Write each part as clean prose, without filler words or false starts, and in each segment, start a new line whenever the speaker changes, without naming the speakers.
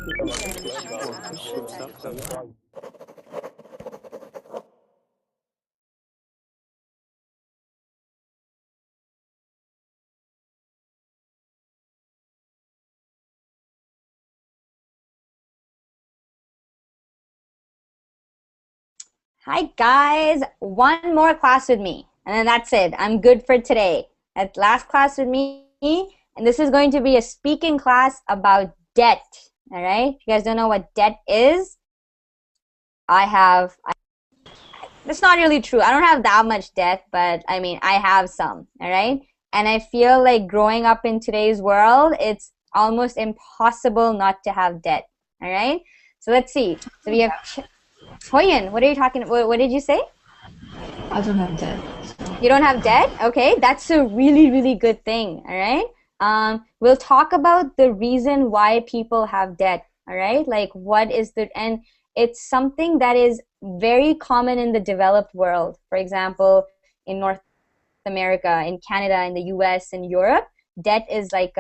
Hi guys, one more class with me, and then that's it. I'm good for today. At last class with me, and this is going to be a speaking class about debt. All right? If you guys don't know what debt is, that's not really true. I don't have that much debt, but I mean, I have some. All right? And I feel like growing up in today's world, it's almost impossible not to have debt. All right? So let's see. So we have Hoyen, what are you talking about? What did you say?
I don't have debt.
You don't have debt? Okay, that's a really, really good thing, all right? We'll talk about the reason why people have debt, all right? Like what is and it's something that is very common in the developed world. For example, in North America, in Canada, in the US, in Europe, debt is like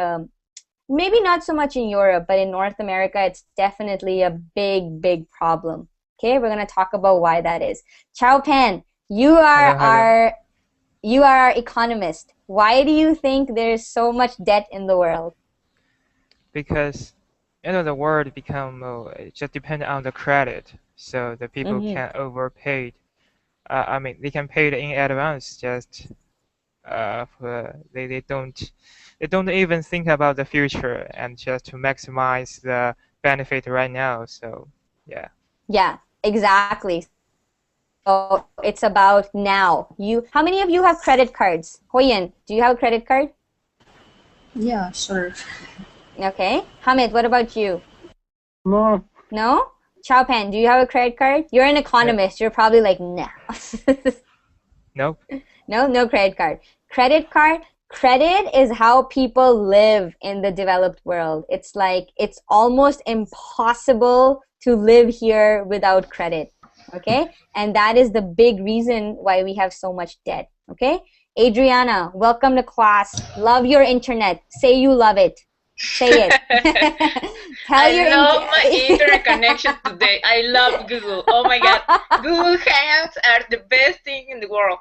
maybe not so much in Europe, but in North America, it's definitely a big, big problem. Okay, we're going to talk about why that is. Chao Pan, you are our economist. Why do you think there's so much debt in the world?
Because the world become it just depend on the credit, so the people can overpay. I mean, they can pay it in advance. Just they don't even think about the future and just to maximize the benefit right now. So yeah.
Yeah, exactly. So it's about now. How many of you have credit cards? Hoyen, do you have a credit card?
Yeah, sure.
Okay. Hamid, what about you?
No.
No? Chao Pan, do you have a credit card? You're an economist. You're probably like, no.
Nope.
No credit card. Credit is how people live in the developed world. It's like, it's almost impossible to live here without credit. Okay? And that is the big reason why we have so much debt. Okay? Adriana, welcome to class. Love your internet. Say you love it. Say it.
I love my internet connection today. I love Google. Oh my God. Google Hangouts are the best thing in the world.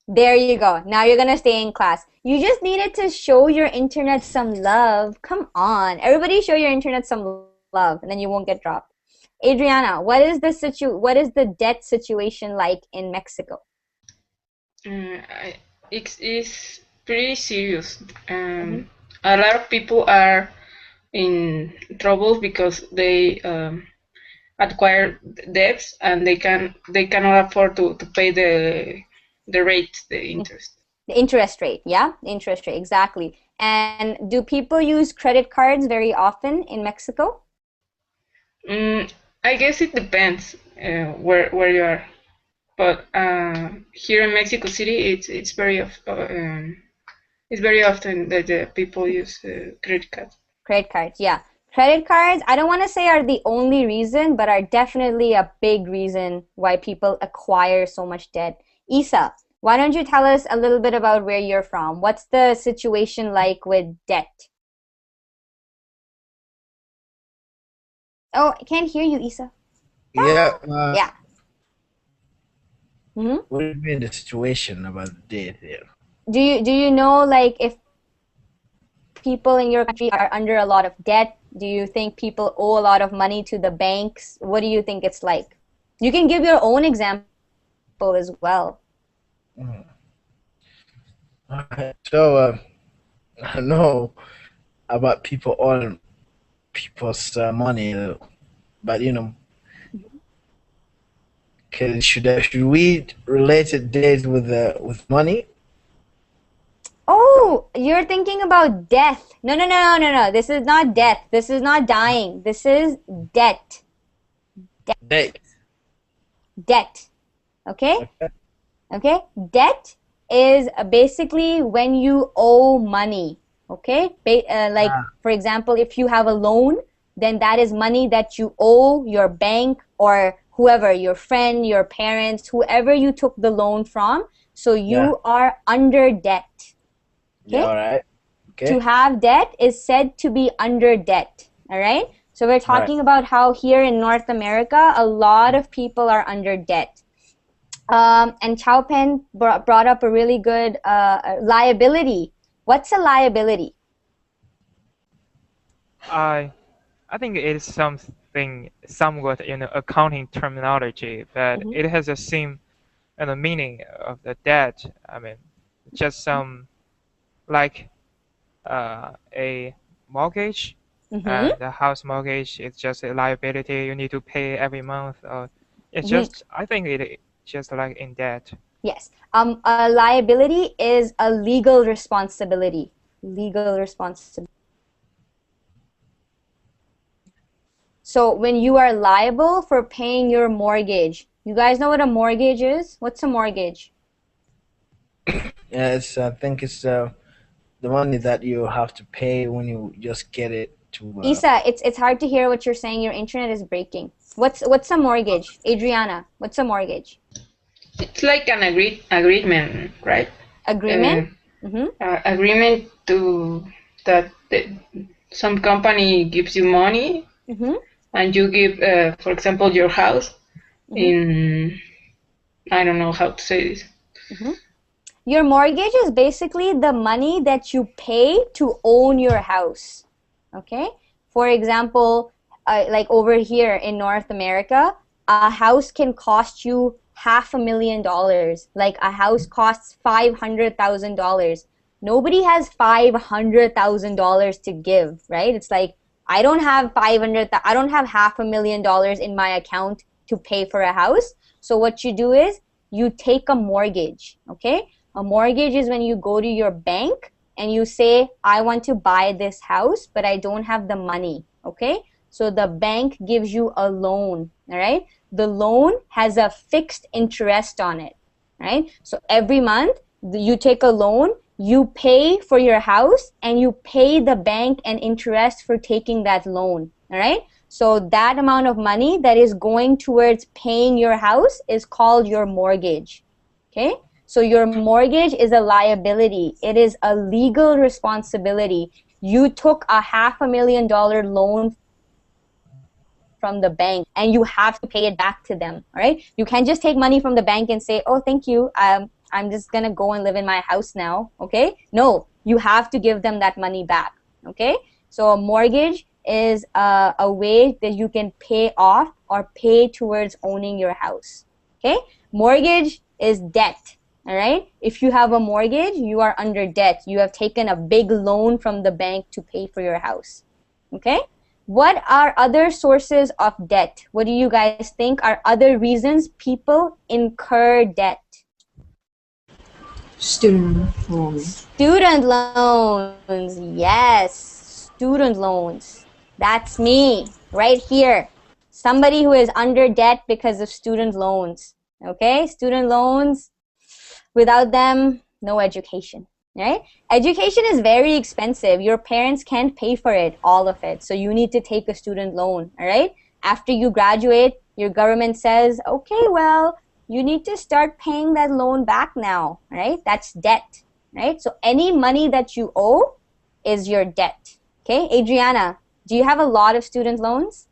There you go. Now you're going to stay in class. You just needed to show your internet some love. Come on. Everybody show your internet some love, and then you won't get dropped. Adriana, what is the debt situation like in Mexico?
It's pretty serious. A lot of people are in trouble because they acquire debts and they cannot afford to pay the rate, the interest.
The interest rate, yeah? The interest rate, exactly. And do people use credit cards very often in Mexico?
I guess it depends where you are, but here in Mexico City, it's very often that the people use credit cards.
Credit cards, yeah. Credit cards, I don't want to say are the only reason, but are definitely a big reason why people acquire so much debt. Isa, why don't you tell us a little bit about where you're from? What's the situation like with debt? Oh, I can't hear you, Isa.
Yeah.
Yeah.
What do you mean the situation about the debt there?
Do you know, like, if people in your country are under a lot of debt? Do you think people owe a lot of money to the banks? What do you think it's like? You can give your own example as well.
So I know about people owing people's money, but should we relate debt with money?
Oh, you're thinking about death. No. This is not death. This is not dying. This is debt. Debt. Okay? Okay? Debt is basically when you owe money. Okay? For example, if you have a loan, then that is money that you owe your bank or whoever, your friend, your parents, whoever you took the loan from. So you are under debt. Okay?
Yeah, all right. Okay.
To have debt is said to be under debt. All right? So we're talking about how here in North America, a lot of people are under debt. And Chao Pen brought up a really good liability. What's a liability?
I think it is something somewhat accounting terminology, but it has the same meaning of the debt. I mean, just some like a mortgage, and the house mortgage is just a liability you need to pay every month. It's just I think it just like in debt.
Yes. A liability is a legal responsibility. Legal responsibility. So when you are liable for paying your mortgage, you guys know what a mortgage is? What's a mortgage?
Yeah, I think it's the money that you have to pay when you just get it to.
Isa, it's hard to hear what you're saying. Your internet is breaking. What's a mortgage? Adriana, what's a mortgage?
It's like an agreement, right?
Agreement?
Agreement to that some company gives you money, and you give, for example, your house in, I don't know how to say this.
Your mortgage is basically the money that you pay to own your house. Okay? For example, like over here in North America, a house can cost you $500,000. Like a house costs $500,000. Nobody has $500,000 to give, right? It's like I don't have $500,000 in my account to pay for a house. So what you do is you take a mortgage, okay? A mortgage is when you go to your bank and you say, I want to buy this house, but I don't have the money, okay? So the bank gives you a loan, all right? The loan has a fixed interest on it, right? So every month you take a loan, you pay for your house, and you pay the bank an interest for taking that loan, all right? So that amount of money that is going towards paying your house is called your mortgage, okay? So your mortgage is a liability. It is a legal responsibility. You took a $500,000 loan from the bank and you have to pay it back to them, all right? You can't just take money from the bank and say, oh, thank you, I'm just gonna go and live in my house now, okay? No, you have to give them that money back, okay? So a mortgage is a way that you can pay off or pay towards owning your house, okay? Mortgage is debt, all right? If you have a mortgage, you are under debt. You have taken a big loan from the bank to pay for your house, okay? What are other sources of debt? What do you guys think are other reasons people incur debt?
Student loans.
Student loans, yes, student loans. That's me, right here. Somebody who is under debt because of student loans, okay? Student loans, without them, no education, right? Education is very expensive. Your parents can't pay for it, all of it. So you need to take a student loan, all right? After you graduate, your government says, okay, well, you need to start paying that loan back now, right? That's debt, right? So any money that you owe is your debt, okay? Adriana, do you have a lot of student loans?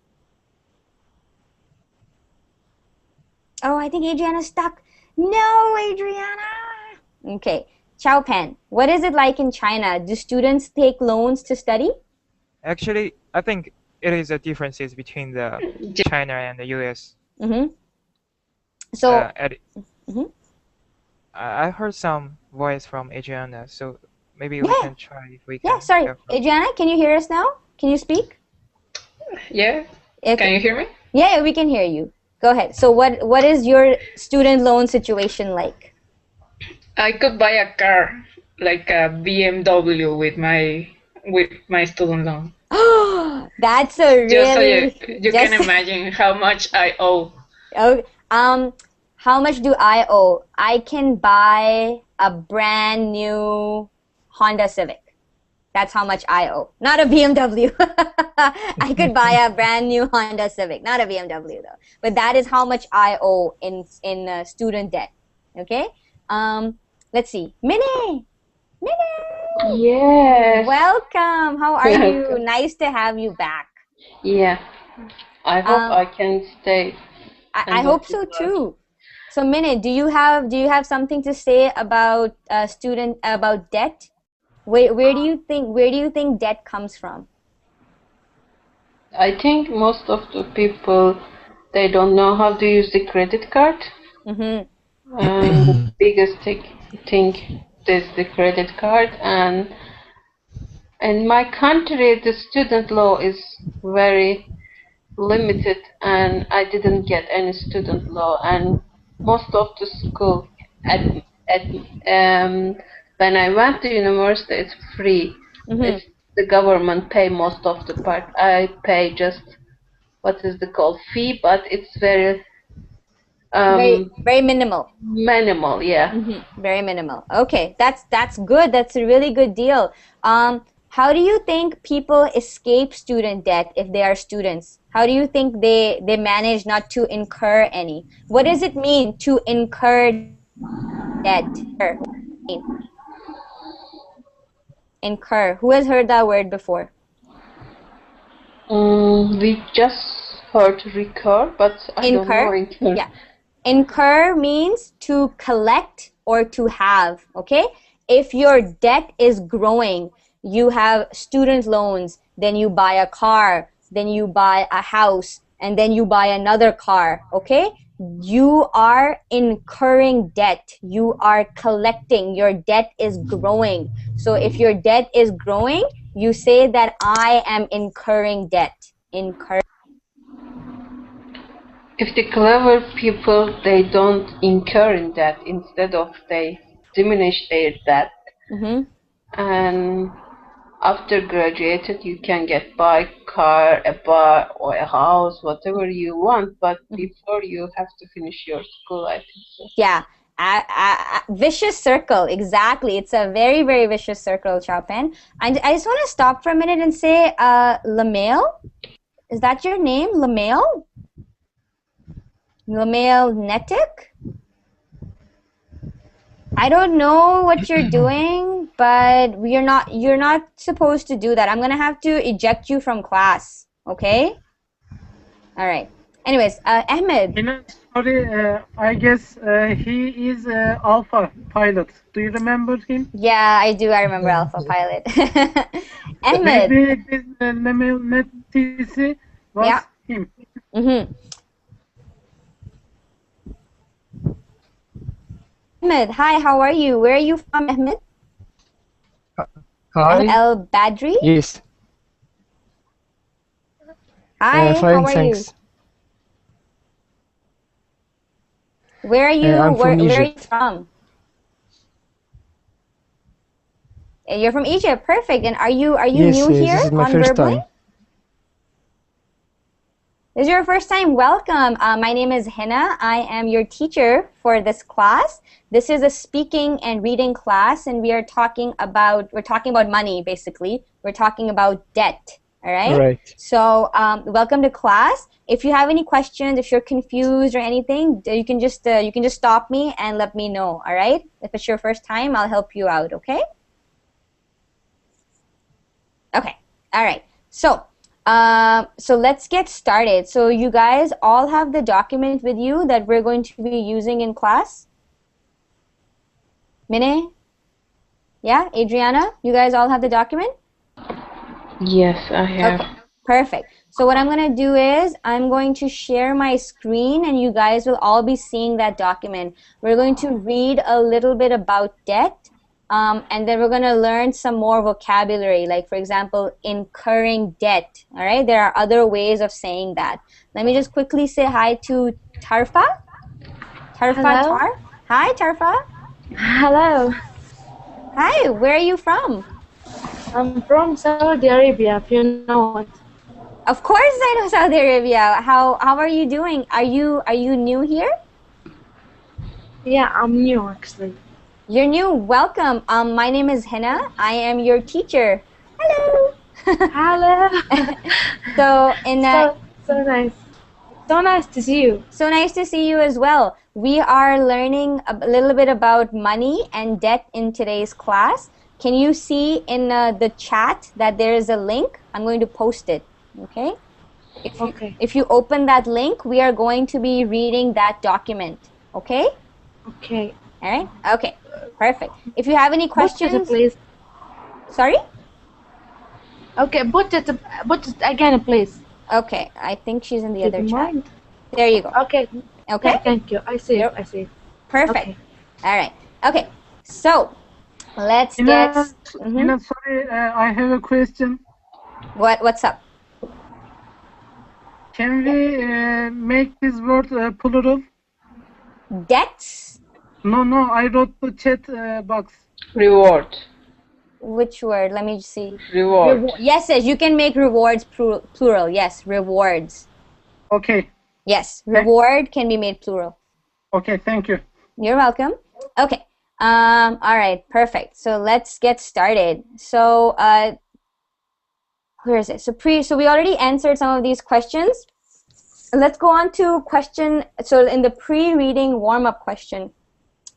Oh, I think Adriana's stuck. No, Adriana. Okay. Chao Pen, what is it like in China? Do students take loans to study?
Actually, I think it is the differences between the China and the US.
So,
I heard some voice from Adriana, so maybe we can try if we can.
Yeah, sorry. Adriana, can you hear us now? Can you speak?
Yeah.
Okay.
Can you hear me?
Yeah, we can hear you. Go ahead. So what is your student loan situation like?
I could buy a car, like a BMW with my student loan.
That's a really...
Just so you can imagine how much I owe.
Okay. How much do I owe? I can buy a brand new Honda Civic. That's how much I owe. Not a BMW. I could buy a brand new Honda Civic. Not a BMW though. But that is how much I owe in student debt. Okay. Let's see. Minnie.
Yes.
Welcome. How are you? Nice to have you back.
Yeah, I hope
Um,
I can stay
I
and go
hope
to
so
class.
too. So, Minute, do you have something to say about about debt? Where do you think debt comes from?
I think most of the people they don't know how to use the credit card,
Mm-hmm.
and the biggest thing is the credit card. And in my country, the student law is very limited, and I didn't get any student law. And most of the school at at when I went to university, it's free.
Mm-hmm.
It's the government pay most of the part. I pay just what is the called fee, but it's very
Very,
um
very minimal.
minimal. Yeah.
Very minimal. Okay, that's good. That's a really good deal. How do you think people escape student debt if they are students? How do you think they manage not to incur any? What does it mean to incur debt? Incur. Who has heard that word before?
We just heard recur, but I don't know
Incur?
incur.
Yeah. Incur means to collect or to have, okay? If your debt is growing, you have student loans, then you buy a car, then you buy a house, and then you buy another car, okay? You are incurring debt. You are collecting. Your debt is growing. So if your debt is growing, you say that I am incurring debt. Incur.
If the clever people they don't incur in debt, instead of they diminish their debt,
Mm-hmm.
and after graduated you can get bike, car, a bar or a house, whatever you want, but before you have to finish your school, I think so.
Yeah, vicious circle. Exactly. It's a very, very vicious circle, Chopin. I just want to stop for a minute and say, Lamail, is that your name? Lamail? Lamail Netic? I don't know what you're doing, but you're not supposed to do that. I'm gonna have to eject you from class. Okay? All right. Anyways, Ahmed.
Hina, sorry, I guess he is Alpha pilot. Do you remember him?
Yeah, I do. I remember Alpha Pilot. Ahmed.
Maybe this Nemil Netisi was
Yeah.
him.
Mm-hmm. Ahmed, hi, how are you? Where are you from, Ahmed?
Hi.
El Badri?
Yes.
Hi,
Fine,
how are
thanks.
you? Where are you?
I'm from
Where are you
Egypt.
from? You're from Egypt. Perfect. And are you
Yes,
new
this
here
is my
on
first
Verbally?
time.
This is your first time. Welcome. My name is Hina. I am your teacher for this class. This is a speaking and reading class, and we're talking about money. Basically, we're talking about debt. All right.
Right.
So, welcome to class. If you have any questions, if you're confused or anything, you can just stop me and let me know. All right. If it's your first time, I'll help you out. Okay. Okay. All right. So let's get started. So you guys all have the document with you that we're going to be using in class? Mine? Yeah? Adriana? You guys all have the document?
Yes, I have.
Okay. Perfect. So what I'm going to do is I'm going to share my screen and you guys will all be seeing that document. We're going to read a little bit about debt. And then we're going to learn some more vocabulary, like, for example, incurring debt. All right? There are other ways of saying that. Let me just quickly say hi to Tarfa. Tarfa
Hello.
Tar. Hi, Tarfa.
Hello.
Hi, where are you from?
I'm from Saudi Arabia, if you know it.
Of course I know Saudi Arabia. How are you doing? Are you new here?
Yeah, I'm new actually.
You're new. Welcome. My name is Hina. I am your teacher. Hello.
Hello.
So
so nice. So nice to see you.
So nice to see you as well. We are learning a little bit about money and debt in today's class. Can you see in the chat that there is a link? I'm going to post it. Okay. If you open that link, we are going to be reading that document. Okay?
Okay.
All right? Okay. Perfect. If you have any questions,
Please.
Sorry?
Okay, put it again, please.
Okay. I think she's in the other
Good
chat.
morning.
There you go.
Okay.
Okay?
Thank you. I see.
Yep.
I see.
Perfect.
Okay.
All right. Okay. So, let's
Hina,
get...
Hina, sorry, I have a question.
What's up?
Can we make this word plural?
Debts?
No, I wrote the chat box.
Reward.
Which word? Let me see.
Reward.
Yes, you can make rewards plural. Yes, rewards.
Okay.
Yes, reward can be made plural.
Okay, thank you.
You're welcome. Okay. All right, perfect. So let's get started. So where is it? So we already answered some of these questions. Let's go on to question. So in the pre-reading warm-up question,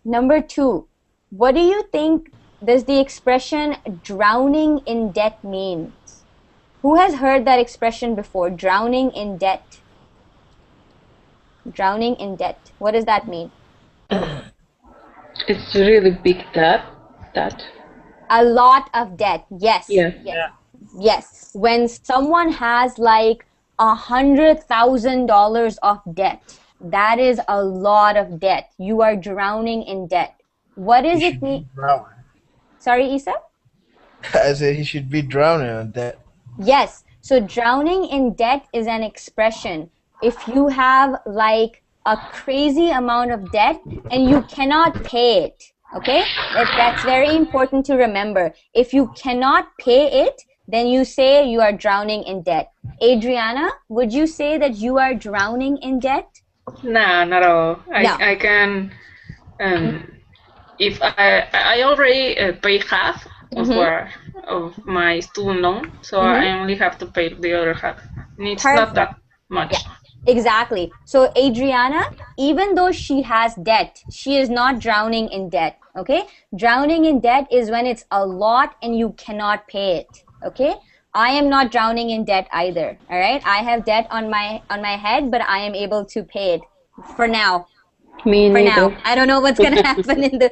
number 2, what do you think does the expression drowning in debt means? Who has heard that expression before? Drowning in debt. Drowning in debt. What does that mean?
It's really big debt.
A lot of debt. Yes.
Yes.
Yes. When someone has like $100,000 of debt, that is a lot of debt. You are drowning in debt. What does it mean? Sorry, Isa?
I said he should be drowning on debt.
Yes. So drowning in debt is an expression. If you have like a crazy amount of debt and you cannot pay it, okay? That's very important to remember. If you cannot pay it, then you say you are drowning in debt. Adriana, would you say that you are drowning in debt?
No, not at all.
No.
I can, if I already pay half of my student loan, so I only have to pay the other half. And it's not that much.
Yeah, exactly. So Adriana, even though she has debt, she is not drowning in debt. Okay? Drowning in debt is when it's a lot and you cannot pay it. Okay? I am not drowning in debt either. All right? I have debt on my head, but I am able to pay it for now.
Me
for
neither.
now. I don't know what's gonna happen in the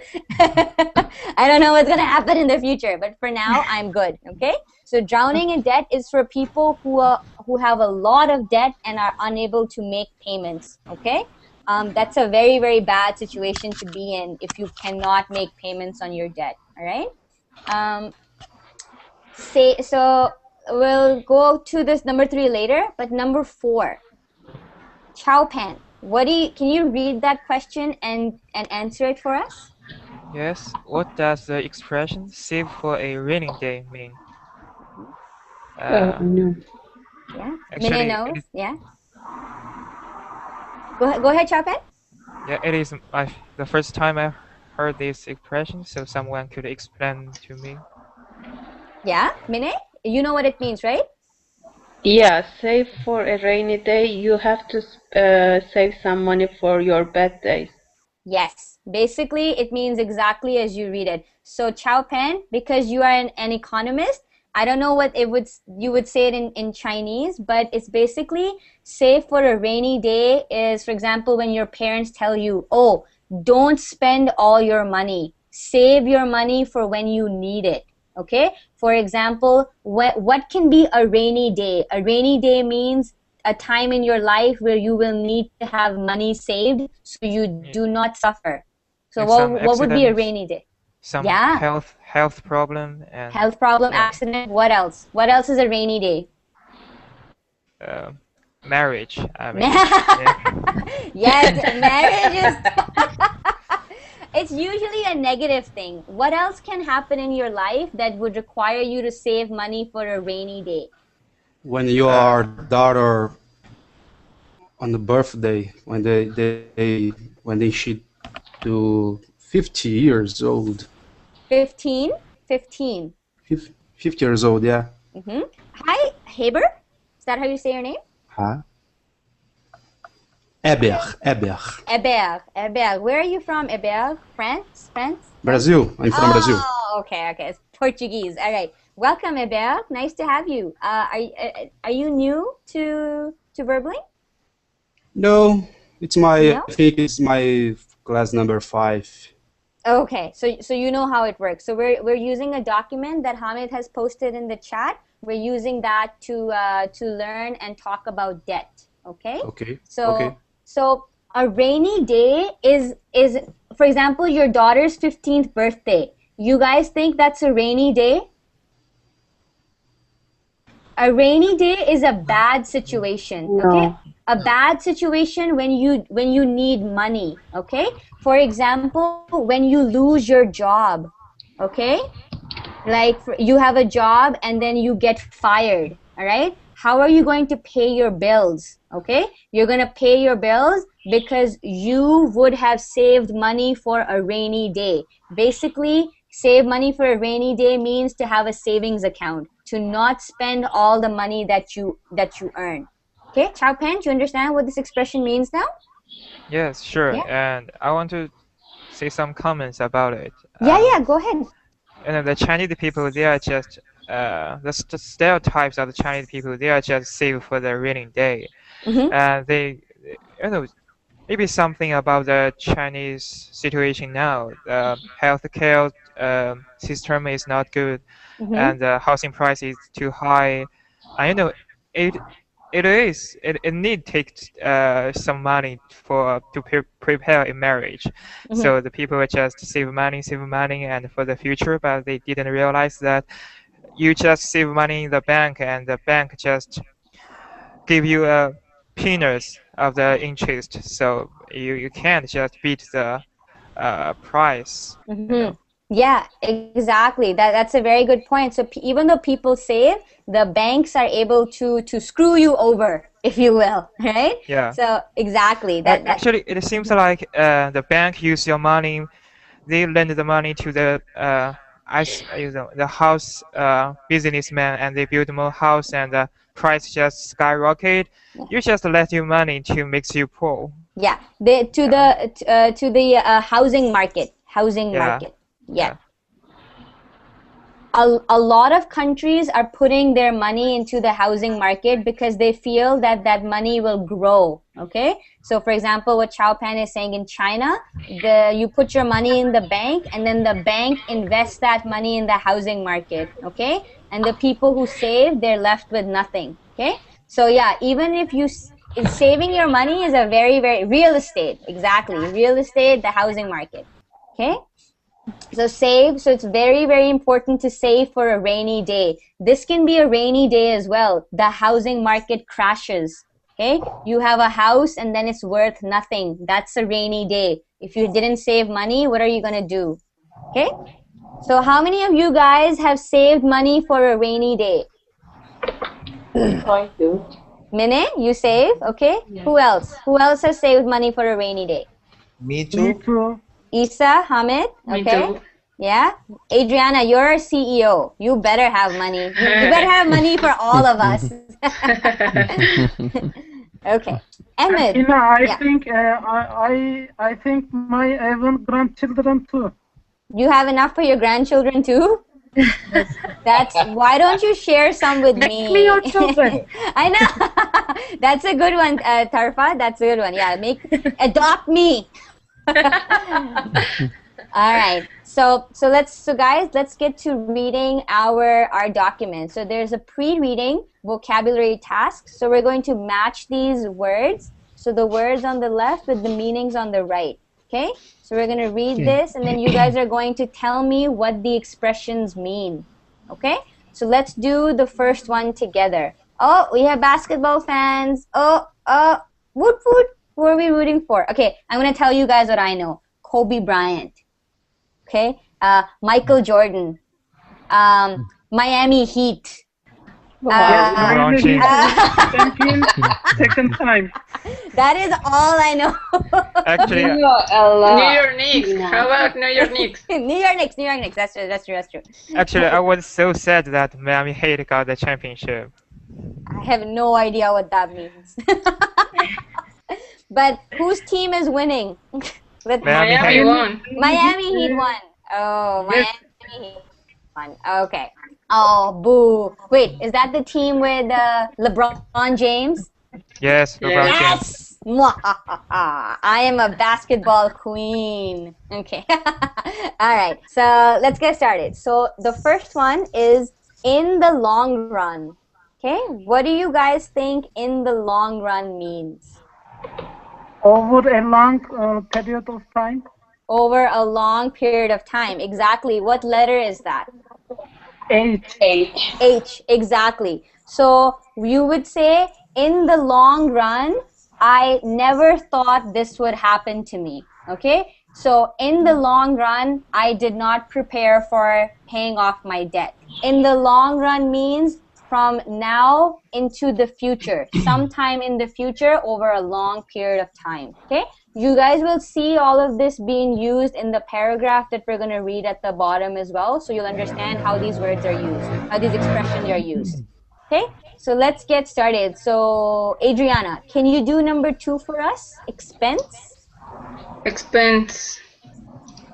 I don't know what's gonna happen in the future, but for now I'm good. Okay? So drowning in debt is for people who have a lot of debt and are unable to make payments. Okay? That's a very, very bad situation to be in if you cannot make payments on your debt. All right? So we'll go to this number 3 later, but number 4. Chowpan, can you read that question and answer it for us?
Yes. What does the expression "save for a rainy day" mean?
No.
Yeah.
Actually,
Minnie knows. Yeah. Go ahead, Chowpan.
Yeah, it is the first time I heard this expression, so someone could explain to me.
Yeah, Minnie, you know what it means, right?
Yeah, save for a rainy day. You have to save some money for your bad days.
Yes, basically it means exactly as you read it. So Chowpan, because you are an economist, I don't know what you would say it in Chinese, but it's basically save for a rainy day is, for example, when your parents tell you, oh, don't spend all your money. Save your money for when you need it. Okay? For example, what can be a rainy day? A rainy day means a time in your life where you will need to have money saved so you do not suffer. So what would be a rainy day?
Some health problem and
health problem, accident. What else? What else is a rainy day?
Marriage. I mean,
yes, marriage is. It's usually a negative thing. What else can happen in your life that would require you to save money for a rainy day?
When your daughter on the birthday, when they should do 50 years old.
15? 15.
50 years old, yeah.
Hi, Haber. Is that how you say your name?
Huh?
Eber. Where are you from, Eber? France?
Brazil. I'm from Brazil.
Oh, okay. It's Portuguese. All right. Welcome, Eber. Nice to have you. Are you new to Verbling?
No, it's my.
No?
I think it's my class number 5.
Okay, so you know how it works. So we're using a document that Hamid has posted in the chat. We're using that to learn and talk about debt. Okay.
Okay.
So
Okay.
so a rainy day is for example your daughter's 15th birthday. You guys think that's a rainy day? A rainy day is a bad situation. Okay.
No.
A bad situation when you need money. Okay. For example, when you lose your job. Okay. Like you have a job and then you get fired. All right. How are you going to pay your bills? Okay. You're going to pay your bills because you would have saved money for a rainy day. Basically, save money for a rainy day means to have a savings account, to not spend all the money that you earn. Okay, Chao Pen, do you understand what this expression means now?
Yes, sure.
Yeah.
And I want to say some comments about it.
Yeah, go ahead.
The Chinese people, they are just the stereotypes of the Chinese people. They are just save for the rainy day, and they, maybe something about the Chinese situation now. The healthcare system is not good, and the housing price is too high. And it need take some money to prepare a marriage. So the people just save money, and for the future, but they didn't realize that you just save money in the bank, and the bank just give you a peanuts of the interest. So you can't just beat the price.
Yeah, exactly. That's a very good point. So even though people save, the banks are able to screw you over, if you will, right?
Yeah.
So exactly.
Actually, it seems like the bank use your money. They lend the money to the the house businessman, and they build more house, and the price just skyrocket. You just let your money to makes you poor.
Yeah, to the housing market. Yeah. A lot of countries are putting their money into the housing market because they feel that money will grow. Okay, so for example, what Chao Pan is saying in China, you put your money in the bank and then the bank invests that money in the housing market. Okay, and the people who save, they're left with nothing. Okay, so yeah, even if saving your money is a very, very real estate. Exactly, real estate, the housing market. Okay. So save. So it's very, very important to save for a rainy day. This can be a rainy day as well. The housing market crashes. Okay, you have a house and then it's worth nothing. That's a rainy day. If you didn't save money, what are you gonna do? Okay. So how many of you guys have saved money for a rainy day?
Going to.
Mine, you save. Okay. Yeah. Who else? Who else has saved money for a rainy day?
Me too.
Me too.
Isa, Hamid, okay.
Me too.
Yeah. Adriana, you're a CEO. You better have money. You better have money for all of us. Okay. Ahmed.
Hina, I think my even grandchildren too.
You have enough for your grandchildren too? Why don't you share some with me?
Make me your children.
I know. That's a good one, Tarfa. That's a good one. Yeah, adopt me. All right. So guys, let's get to reading our document. So there's a pre-reading vocabulary task. So we're going to match these words. So the words on the left with the meanings on the right. Okay? So we're going to read this, and then you guys are going to tell me what the expressions mean. Okay? So let's do the first one together. Oh, we have basketball fans. Woot woot. Who are we rooting for? Okay, I'm going to tell you guys what I know. Kobe Bryant. Okay? Michael Jordan. Miami Heat.
Champion second time.
That is all I know.
Actually,
New York Knicks. How about New York Knicks?
New York Knicks. That's true.
Actually, I was so sad that Miami Heat got the championship.
I have no idea what that means. But whose team is winning?
Miami won.
Miami Heat won. Oh,
Yes.
Miami Heat won. Okay. Oh, boo. Wait, is that the team with LeBron James?
Yes, LeBron James.
Yes! Mwahaha. I am a basketball queen. Okay. All right. So let's get started. So the first one is in the long run. Okay. What do you guys think in the long run means?
Over a long period of time.
Over a long period of time. Exactly. What letter is that?
H.
H. Exactly. So you would say in the long run, I never thought this would happen to me. Okay. So in the long run, I did not prepare for paying off my debt. In the long run means from now into the future, sometime in the future over a long period of time. Okay. You guys will see all of this being used in the paragraph that we're going to read at the bottom as well. So you'll understand how these words are used, how these expressions are used. Okay, so let's get started. So Adriana, can you do number 2 for us? Expense?
Expense.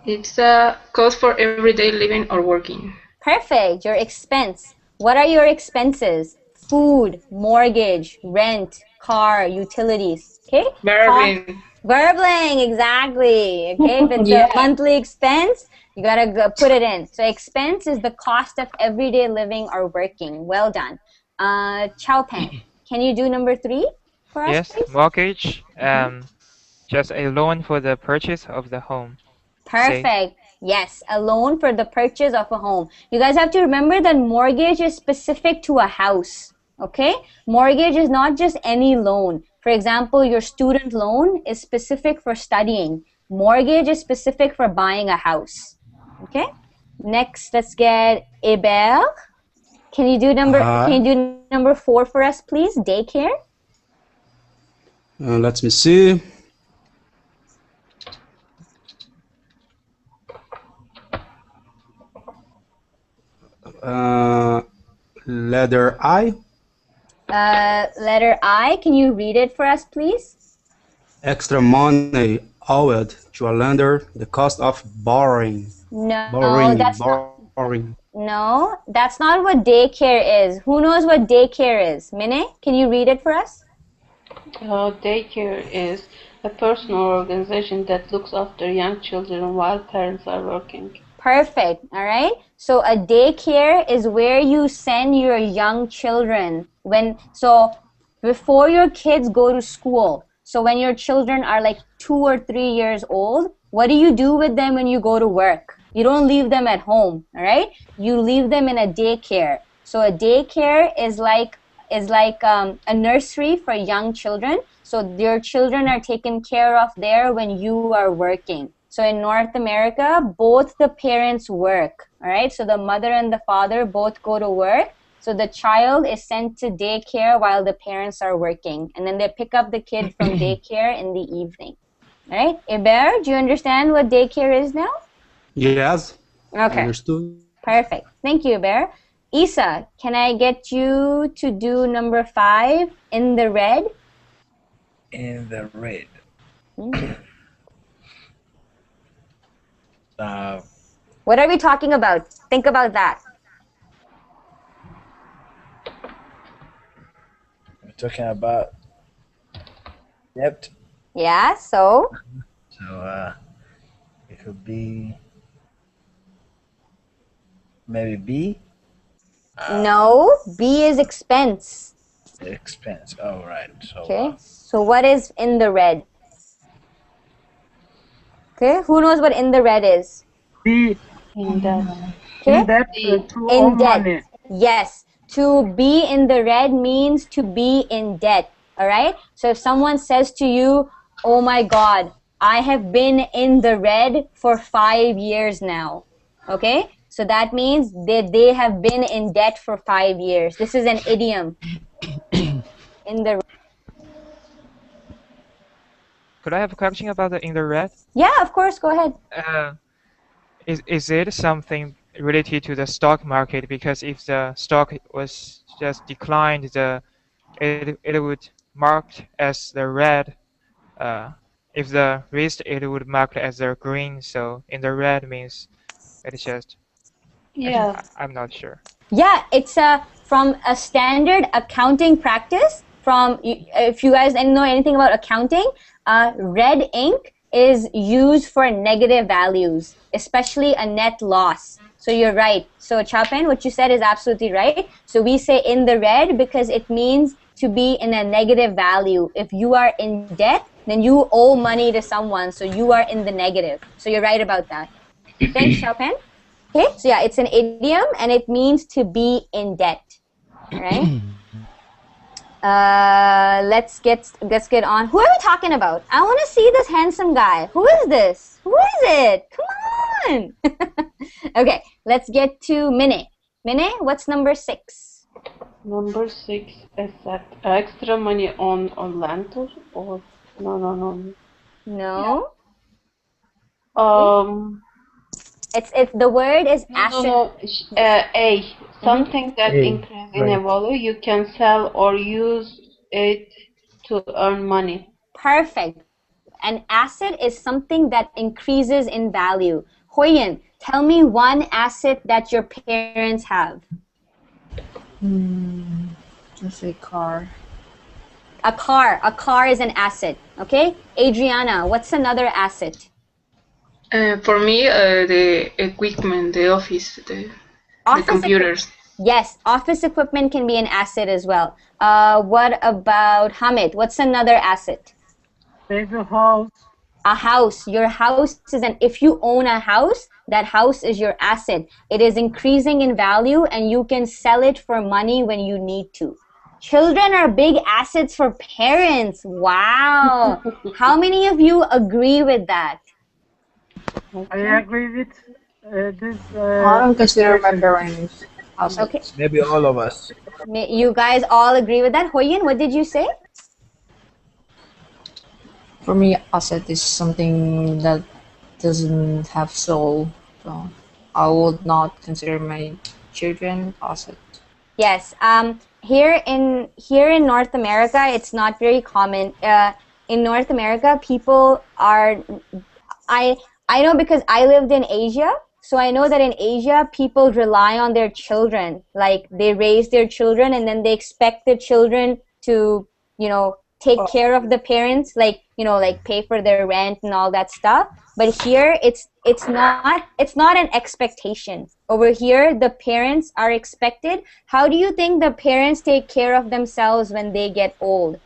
It's a cost for everyday living or working.
Perfect, your expense. What are your expenses? Food, mortgage, rent, car, utilities. Okay?
Barbing.
Garbling, exactly. Okay, if it's a monthly expense, you gotta put it in. So expense is the cost of everyday living or working. Well done. Chao Peng, can you do number 3 for us,
Yes,
please?
mortgage. Just a loan for the purchase of the home.
Perfect. Yes, a loan for the purchase of a home. You guys have to remember that mortgage is specific to a house. Okay? Mortgage is not just any loan. For example, your student loan is specific for studying. Mortgage is specific for buying a house. Okay? Next, let's get Hébert. Can you do number 4 for us, please? Daycare?
Let me see. Letter I.
Letter I. Can you read it for us, please?
Extra money owed to a lender, the cost of borrowing.
No, that's not what daycare is. Who knows what daycare is? Mine, can you read it for us?
Daycare is a person or organization that looks after young children while parents are working.
Perfect. All right. So a daycare is where you send your young children before your kids go to school. So when your children are like 2 or 3 years old, what do you do with them when you go to work? You don't leave them at home, all right? You leave them in a daycare. So a daycare is like a nursery for young children. So your children are taken care of there when you are working. So in North America, both the parents work, all right? So the mother and the father both go to work. So the child is sent to daycare while the parents are working. And then they pick up the kid from daycare in the evening. All right? Hébert, do you understand what daycare is now?
Yes.
Okay.
Understood.
Perfect. Thank you, Hébert. Isa, can I get you to do number 5 in the red?
In the red.
What are we talking about? Think about that.
We're talking about debt.
Yeah, so?
So it could be maybe B.
No, B is expense.
Expense. Oh, right. So,
Okay, so what is in the red? Okay, who knows what in the red is?
B.
In that.
Okay?
In debt to
In
owe
debt.
money.
Yes, to be in the red means to be in debt. All right, so if someone says to you, oh my God, I have been in the red for 5 years now. Okay, so that means that they have been in debt for 5 years. This is an idiom. In the
Could I have a question about the in the red?
Yeah, of course, go ahead.
Is it something related to the stock market? Because if the stock was just declined, it would marked as the red If the wrist, it would mark as a green. So in the red means it's just. Actually,
Yeah.
I'm not sure.
Yeah, it's from a standard accounting practice. If you guys know anything about accounting, red ink is used for negative values, especially a net loss. So you're right. So Chapen, what you said is absolutely right. So we say in the red because it means to be in a negative value. If you are in debt, then you owe money to someone, so you are in the negative. So you're right about that. Thanks, Chapen. Okay, so yeah, it's an idiom and it means to be in debt. All right. Let's get on. Who are we talking about? I want to see this handsome guy. Who is this? Who is it? Come on. Okay, let's get to Mine. Mine, what's number 6?
Number 6 is that extra money on lantern or no.
No.
It's
the word is asset.
no. Something that increases in a value. You can sell or use it to earn money.
Perfect. An asset is something that increases in value. Hoyen, tell me one asset that your parents have.
Just a car.
A car. A car is an asset. Okay? Adriana, what's another asset?
For me, the equipment, the office, the computers.
Yes, office equipment can be an asset as well. What about Hamid? What's another asset?
Maybe house.
A house. Your house is if you own a house, that house is your asset. It is increasing in value and you can sell it for money when you need to. Children are big assets for parents. Wow. How many of you agree with that?
I agree with this.
I don't consider my parents assets.
Okay.
Maybe all of us.
You guys all agree with that? Hoyin, what did you say?
For me, asset is something that doesn't have soul. So I would not consider my children asset.
Yes. Here in North America, it's not very common. In North America, people are. I know because I lived in Asia, so I know that in Asia, people rely on their children. Like they raise their children, and then they expect the children to, take care of the parents, like pay for their rent and all that stuff. But here it's not an expectation. Over here the parents are expected. How do you think the parents take care of themselves when they get old?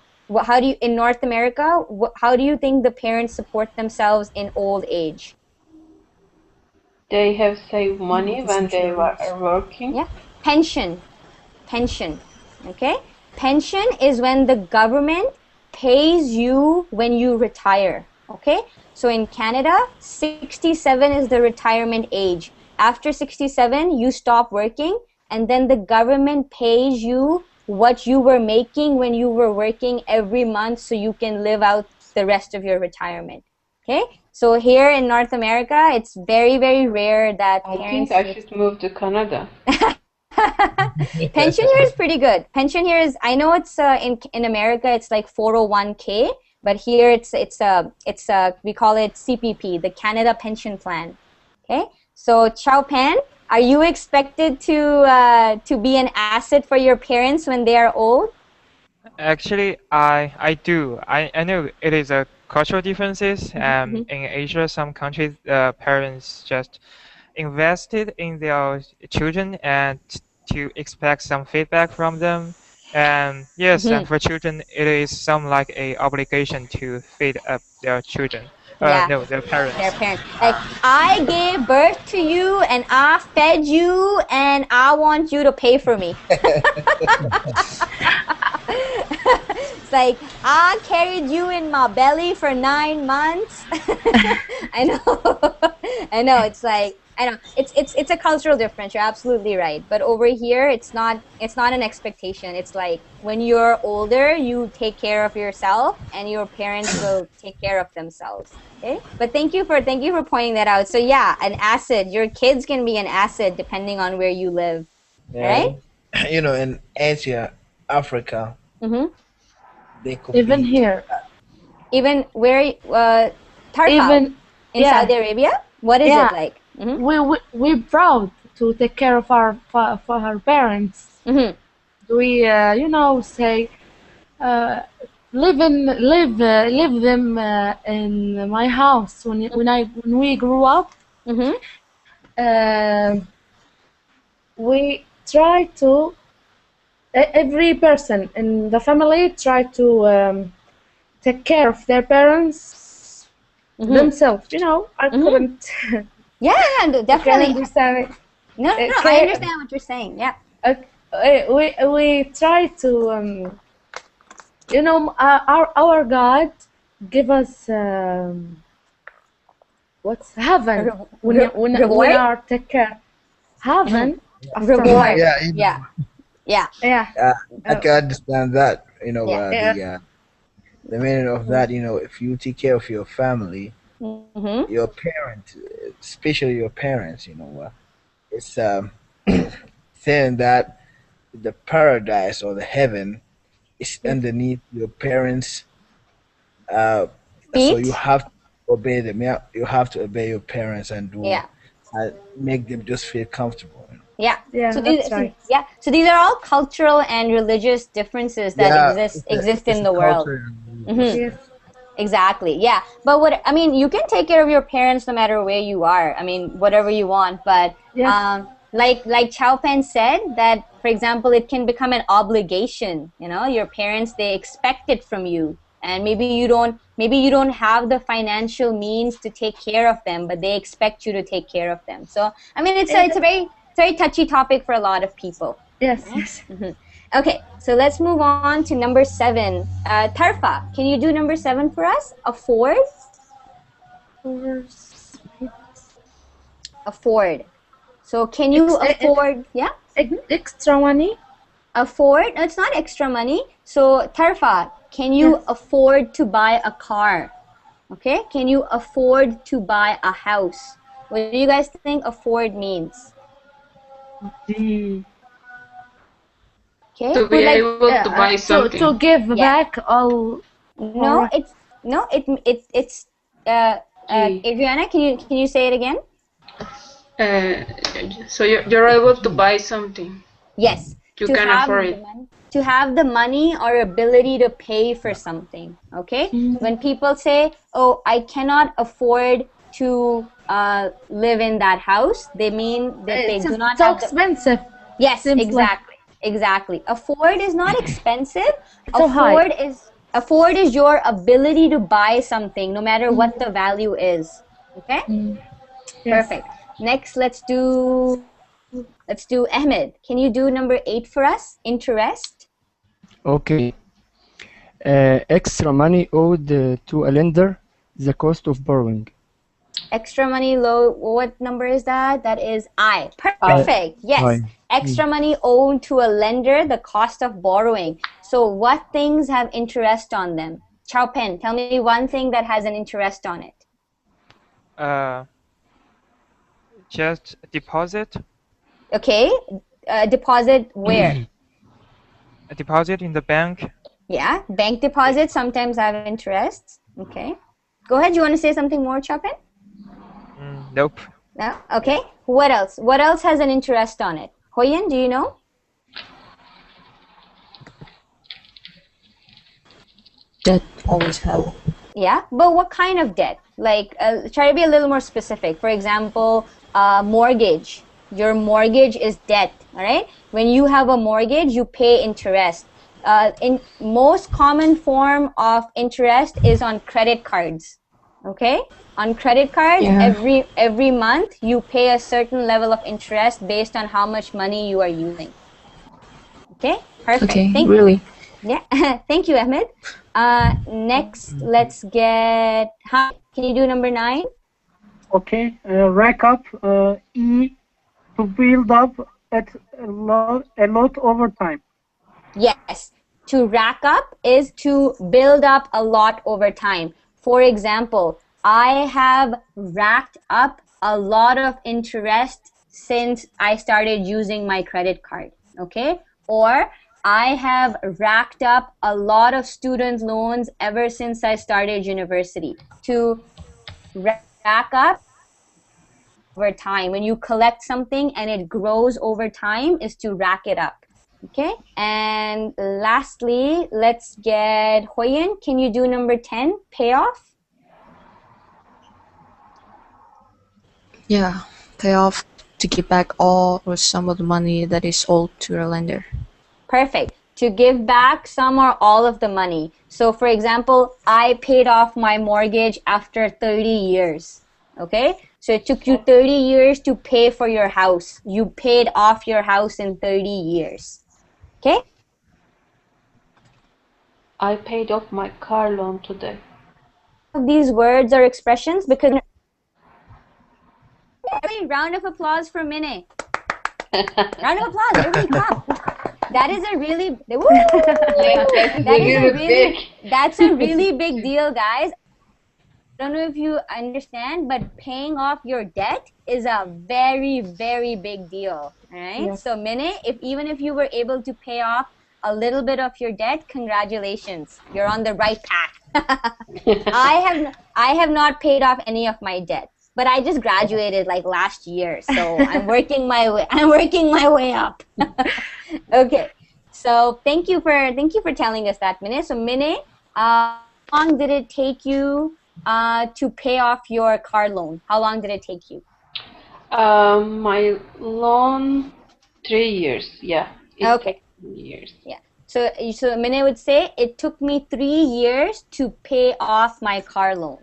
How do you, in North America, how do you think the parents support themselves in old age?
They have saved money when they were working.
Yeah, pension. Okay, pension is when the government pays you when you retire. Okay, so in Canada, 67 is the retirement age. After 67, you stop working, and then the government pays you what you were making when you were working every month, so you can live out the rest of your retirement. Okay, so here in North America, it's very, very rare that parents.
I think I should move to Canada.
Pension here is pretty good. Pension here is, I know it's in America it's like 401k, but here it's we call it CPP, the Canada Pension Plan. Okay, so Chao Pan, are you expected to be an asset for your parents when they are old?
Actually, I do. I know it is a cultural differences. In Asia, some countries, parents just invested in their children and to expect some feedback from them. And yes, and for children, it is some like a obligation to feed up their children. No, their parents.
Their parents. Like, I gave birth to you and I fed you and I want you to pay for me. It's like, I carried you in my belly for 9 months. I know. It's like, I know it's a cultural difference. You're absolutely right. But over here, it's not an expectation. It's like when you're older, you take care of yourself, and your parents will take care of themselves. Okay. But thank you for pointing that out. So yeah, an asset. Your kids can be an asset depending on where you live.
Yeah. Right? In Asia, Africa, they could
even
be,
here.
Even where Tarfa
Even
in
yeah,
Saudi Arabia? What is
yeah.
it like? Mm-hmm.
We're proud to take care of our parents.
Mm-hmm.
We say live them in my house when we grew up.
Mm-hmm.
Uh, we try to every person in the family try to take care of their parents themselves. I couldn't.
Yeah,
I
definitely.
can understand it.
No, I understand what you're saying. Yeah.
We try to our God give us what's heaven when
Reward?
our take care heaven after
Reward.
life.
Yeah,
Yeah. Yeah.
Yeah.
I can understand that.
Yeah.
The meaning of that. If you take care of your family,
Mm-hmm.
your parents, especially your parents, it's saying that the paradise or the heaven is underneath your parents. Uh, so you
Feet?
have to obey them. Yeah, you have to obey your parents and
Yeah.
make them just feel comfortable.
Yeah.
Yeah,
So
that's right.
So these are all cultural and religious differences that
Yeah,
exist
it's
in
a
the world.
culture.
Yes.
Exactly. Yeah. But you can take care of your parents no matter where you are. I mean, whatever you want. But
Yes.
like Chow Pen said, that for example, it can become an obligation. Your parents, they expect it from you, and maybe you don't have the financial means to take care of them, but they expect you to take care of them. So I mean, it's a very touchy topic for a lot of people.
Yes.
Right?
Yes.
Okay, so let's move on to number 7. Tarfa, can you do number 7 for us? Afford? Afford. So can you afford? Yeah?
Extra money?
Afford? No, it's not extra money. So Tarfa, can you afford to buy a car? Okay, can you afford to buy a house? What do you guys think afford means?
The
Okay,
To
who'd
be
like?
able to buy
To
something.
give
Yeah.
back all.
No, it's
Gee.
Adriana, can you say it again?
Uh, so you're able to buy something.
Yes,
You
to
can
have
afford
the
it.
money, or ability to pay for something. Okay, when people say, "Oh, I cannot afford to live in that house," they mean that they
It's
do not
so
have the.
expensive.
Yes,
Seems like
exactly. Afford is not expensive.
it's so high.
Afford is your ability to buy something, no matter what the value is. Okay.
Yes.
Perfect. Next, let's do Ahmed. Can you do number 8 for us? Interest.
Okay. Extra money owed to a lender, the cost of borrowing.
Extra money low. What number is that? That is I.
I,
Perfect. Yes.
I,
Extra money owed to a lender, the cost of borrowing. So what things have interest on them? Chow Pen, tell me one thing that has an interest on it.
Just deposit.
Okay. Deposit where?
A deposit in the bank.
Yeah. Bank deposits sometimes have interests. Okay. Go ahead. You want to say something more, Chow Pen?
Nope.
No? Okay. What else? What else has an interest on it? Hoyen, do you know?
That always have.
Yeah, but what kind of debt? Like, try to be a little more specific. For example, mortgage. Your mortgage is debt, all right? When you have a mortgage, you pay interest. In most common form of interest is on credit cards, okay? On credit cards, every month you pay a certain level of interest based on how much money you are using. Okay, perfect.
Okay, really.
Yeah, thank you, Ahmed. Next, let's get Hi. Can you do number 9?
Okay, rack up E to build up at a lot over time.
Yes, to rack up is to build up a lot over time. For example, I have racked up a lot of interest since I started using my credit card. Okay, or I have racked up a lot of student loans ever since I started university. To rack up over time. When you collect something and it grows over time is to rack it up. Okay. And lastly, let's get Hoyen. Can you do number 10, payoff?
Yeah, pay off to give back all or some of the money that is owed to your lender.
Perfect. To give back some or all of the money. So for example, I paid off my mortgage after 30 years. Okay? So it took you 30 years to pay for your house. You paid off your house in 30 years. Okay?
I paid off my car loan today.
These words or expressions because round of applause for Minnie. Round of applause, everybody clap. That is a really that's a really big deal, guys. I don't know if you understand, but paying off your debt is a very, very big deal. All right.
Yes.
So Minnie, even if you were able to pay off a little bit of your debt, congratulations. You're on the right path. I have not paid off any of my debt. But I just graduated like last year, so I'm working my way up. Okay, so thank you for telling us that, Minnie. So Minnie, how long did it take you to pay off your car loan? How long did it take you?
My loan, 3 years. Yeah.
Okay.
3 years.
Yeah. So Minnie would say it took me 3 years to pay off my car loan.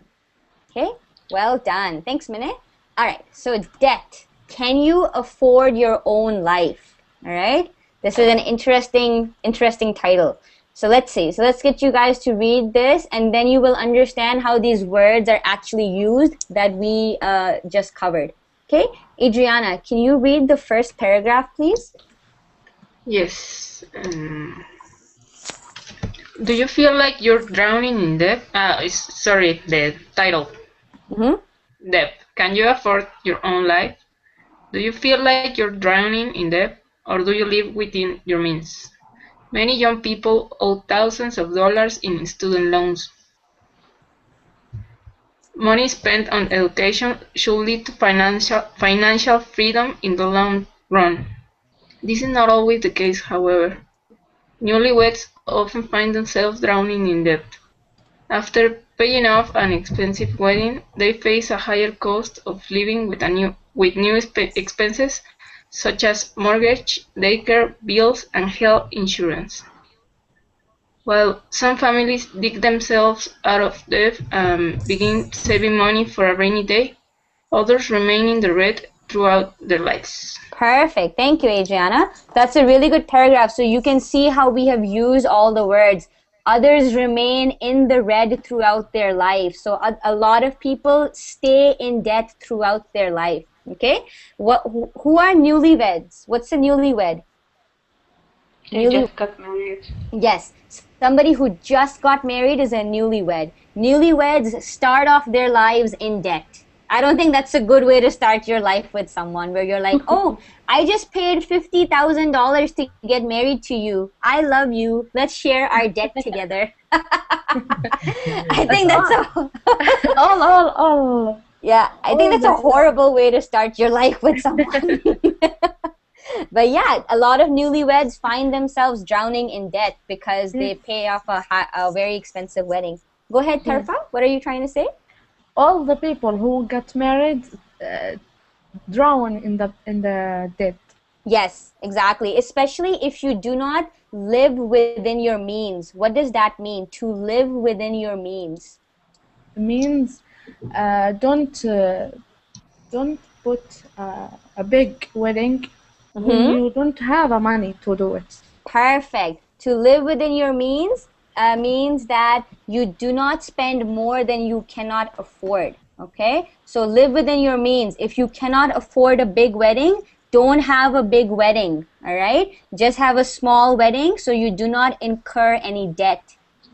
Okay. Well done. Thanks, Minnie. All right. So debt. Can you afford your own life? All right. This is an interesting title. So let's see. So let's get you guys to read this, and then you will understand how these words are actually used that we just covered. Okay. Adriana, can you read the first paragraph, please?
Yes. Do you feel like you're drowning in debt? Sorry, the title. Debt. Can you afford your own life? Do you feel like you're drowning in debt, or do you live within your means? Many young people owe thousands of dollars in student loans. Money spent on education should lead to financial freedom in the long run. This is not always the case, however. Newlyweds often find themselves drowning in debt. After paying off an expensive wedding, they face a higher cost of living with new expenses such as mortgage, daycare, bills, and health insurance. While some families dig themselves out of debt and begin saving money for a rainy day, others remain in the red throughout their lives.
Perfect. Thank you, Adriana. That's a really good paragraph. So you can see how we have used all the words. Others remain in the red throughout their life. So a lot of people stay in debt throughout their life. Okay? Who are newlyweds? What's a newlywed?
They just got married.
Yes. Somebody who just got married is a newlywed. Newlyweds start off their lives in debt. I don't think that's a good way to start your life with someone where you're like, oh, I just paid $50,000 to get married to you. I love you. Let's share our debt together. I think that's
all.
Yeah, I think that's a horrible way to start your life with someone. But yeah, a lot of newlyweds find themselves drowning in debt because they pay off a very expensive wedding. Go ahead, Tarfa. What are you trying to say?
All the people who got married drown in the debt.
Yes, exactly. Especially if you do not live within your means. What does that mean? To live within your means.
It means don't put a big wedding when you don't have a money to do it.
Perfect. To live within your means means that you do not spend more than you cannot afford. Okay? So live within your means. If you cannot afford a big wedding, don't have a big wedding. All right? Just have a small wedding so you do not incur any debt.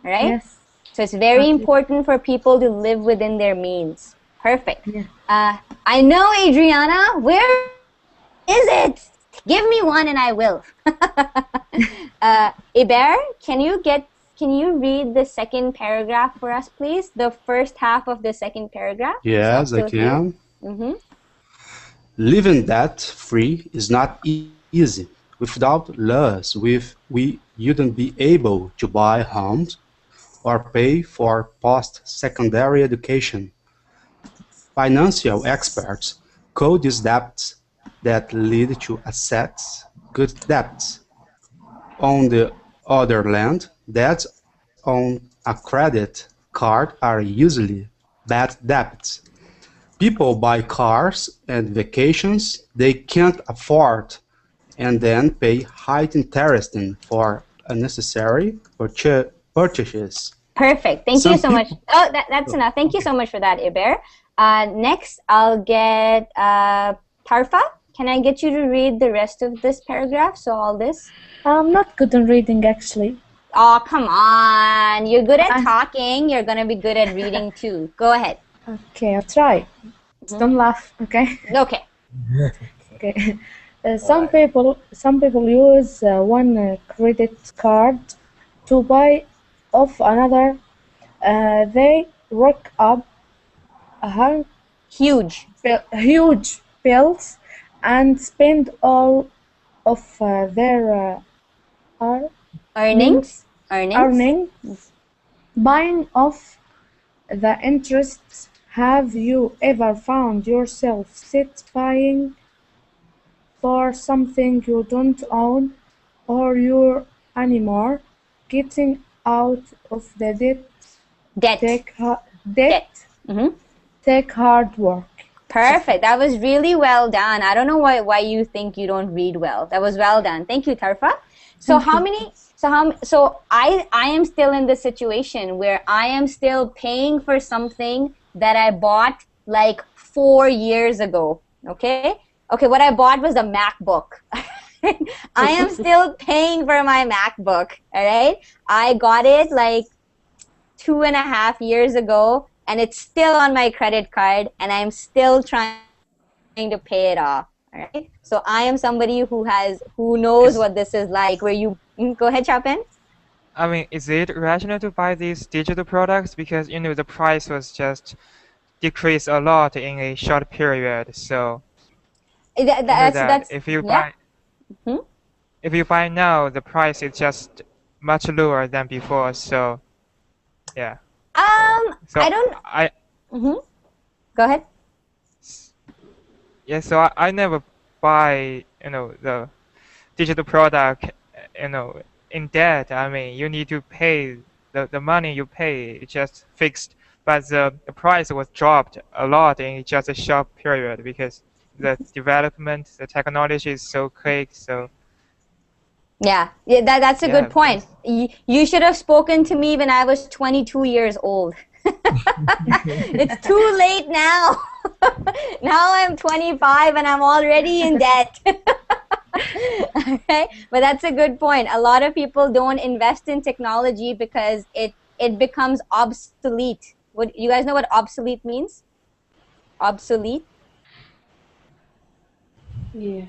All right?
Yes.
So it's very important for people to live within their means. Perfect.
Yeah.
I know, Adriana. Where is it? Give me one and I will. Iber, can you read the second paragraph for us, please? The first half of the second paragraph.
Yes, I can. Living debt-free is not easy. Without laws, we wouldn't be able to buy homes or pay for post-secondary education. Financial experts call these debts that lead to assets good debts. On the other hand, debts on a credit card are usually bad debts. People buy cars and vacations they can't afford and then pay high interest for unnecessary purchases.
Perfect. Thank you so much. Oh, that's enough. Thank you so much for that, Iber. Next, I'll get Tarfa. Can I get you to read the rest of this paragraph? So all this?
I'm not good in reading, actually.
Oh, come on. You're good at talking. You're going to be good at reading too. Go ahead.
Okay, I'll try. Don't laugh, okay?
Okay.
Okay. Some people use one credit card to buy off another. They rack up huge bills and spend all of their
earnings
buying off the interests. Have you ever found yourself buying for something you don't own or you're anymore? Getting out of the debt. Take hard work.
Perfect. That was really well done. I don't know why you think you don't read well. That was well done. Thank you, Tarfa. So I am still in the situation where I am still paying for something that I bought like 4 years ago. Okay, what I bought was a MacBook. I am still paying for my MacBook. All right, I got it like 2.5 years ago, and it's still on my credit card, and I'm still trying to pay it off. All right. So I am somebody who knows what this is like. Where you go ahead, Chapin.
I mean, is it rational to buy these digital products because the price was just decreased a lot in a short period? So
that's
if you buy if you buy now, the price is just much lower than before. So yeah. So
I don't. Go ahead.
Yeah, so I never buy the digital product in debt. I mean, you need to pay the money you pay. It's just fixed, but the price was dropped a lot in just a short period because the development, the technology is so quick. So
yeah, that's a good point. You should have spoken to me when I was 22 years old. It's too late now. Now I'm 25 and I'm already in debt. Okay, but that's a good point. A lot of people don't invest in technology because it becomes obsolete. What you guys know what obsolete means? Obsolete?
Yeah.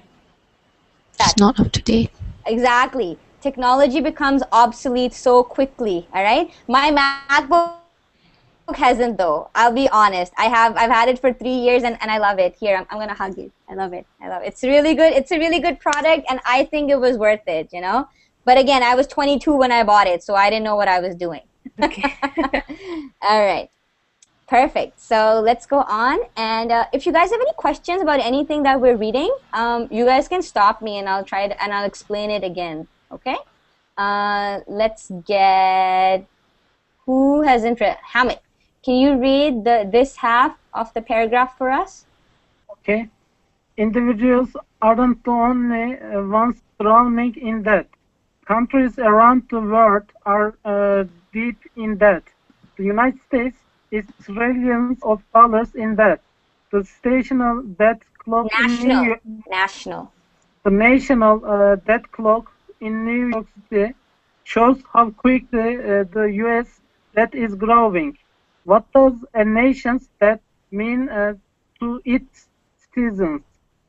It's not up to date.
Exactly. Technology becomes obsolete so quickly. All right. My MacBook hasn't though. I'll be honest. I've had it for 3 years and I love it. Here, I'm gonna hug it. I love it. It's really good. It's a really good product and I think it was worth it, But again, I was 22 when I bought it, so I didn't know what I was doing. Okay. All right. Perfect. So let's go on. And if you guys have any questions about anything that we're reading, you guys can stop me and I'll explain it again. Okay. Let's get who has interest. Hamid, can you read this half of the paragraph for us?
Okay. Individuals aren't the only ones drowning in debt. Countries around the world are deep in debt. The United States is trillions of dollars in debt. The national debt clock in New York City shows how quickly the U.S. debt is growing. What does a nation's debt mean to its citizens?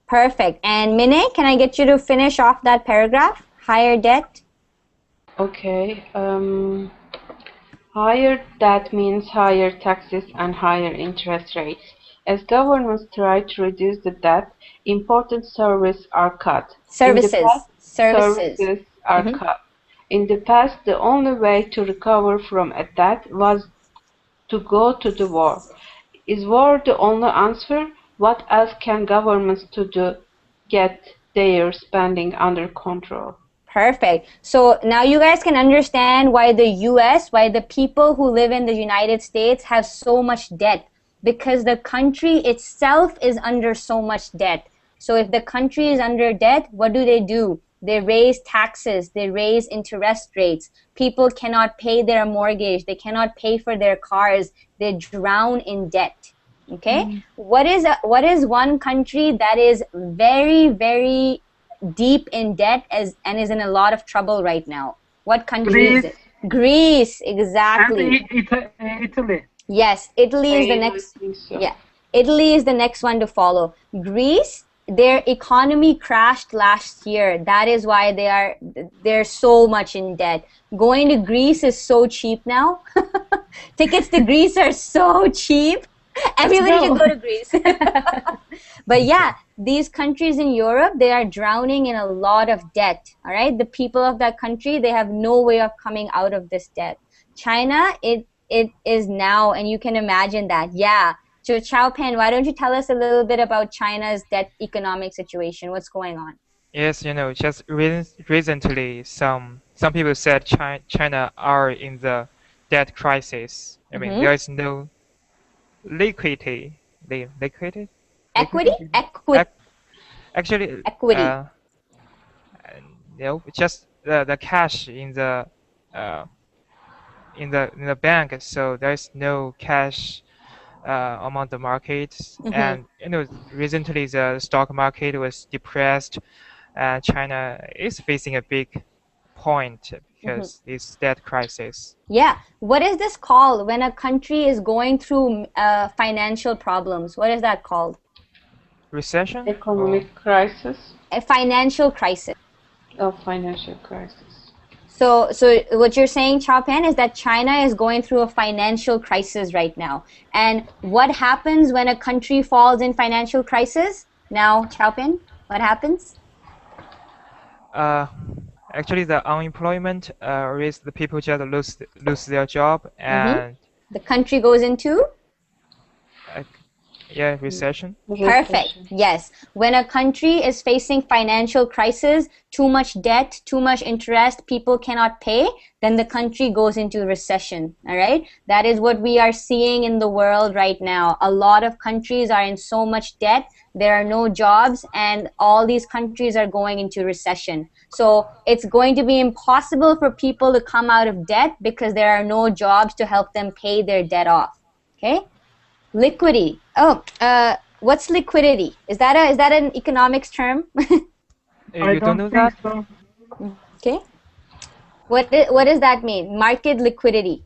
Perfect. And Mine, can I get you to finish off that paragraph? Higher debt?
Okay. Higher debt means higher taxes and higher interest rates. As governments try to reduce the debt, important services are cut. In the past, services are cut. In the past, the only way to recover from a debt was to go to the war. Is war the only answer? What else can governments to do get their spending under control?
Perfect. So now you guys can understand why the US, why the people who live in the United States have so much debt. Because the country itself is under so much debt. So if the country is under debt, what do? They raise taxes, they raise interest rates. People cannot pay their mortgage, they cannot pay for their cars, they drown in debt. Okay? What is one country that is very, very deep in debt and is in a lot of trouble right now? What country is it? Greece, exactly.
And Italy.
Yes, Italy is the next. Yeah, Italy is the next one to follow. Greece, their economy crashed last year. That is why they're so much in debt. Going to Greece is so cheap now. Tickets to Greece are so cheap. Everybody should go to Greece. But yeah, these countries in Europe, they are drowning in a lot of debt. All right, the people of that country, they have no way of coming out of this debt. China, it is now, and you can imagine that. Yeah. So Chao Pen, why don't you tell us a little bit about China's debt economic situation? What's going on?
Yes, just recently, some people said China are in the debt crisis. I mean, there is no liquidity. Liquidity?
Equity?
Actually,
equity.
Just the cash in the bank, so there's no cash among the markets. And recently the stock market was depressed, and China is facing a big point because it's debt crisis.
Yeah. What is this called when a country is going through financial problems? What is that called?
Recession?
Economic crisis?
A financial crisis.
Oh, financial crisis.
So what you're saying, Chao Pan, is that China is going through a financial crisis right now. And what happens when a country falls in financial crisis? Now, Chao Pan, what happens?
Actually, the unemployment rate, the people just lose their job, and
the country goes into
recession.
Perfect. Yes. When a country is facing financial crisis, too much debt, too much interest, people cannot pay, then the country goes into recession. All right. That is what we are seeing in the world right now. A lot of countries are in so much debt. There are no jobs, and all these countries are going into recession. So it's going to be impossible for people to come out of debt because there are no jobs to help them pay their debt off. Okay. Liquidity. Oh, what's liquidity? Is that an economics term?
You don't know that?
So.
Okay. What does that mean? Market liquidity.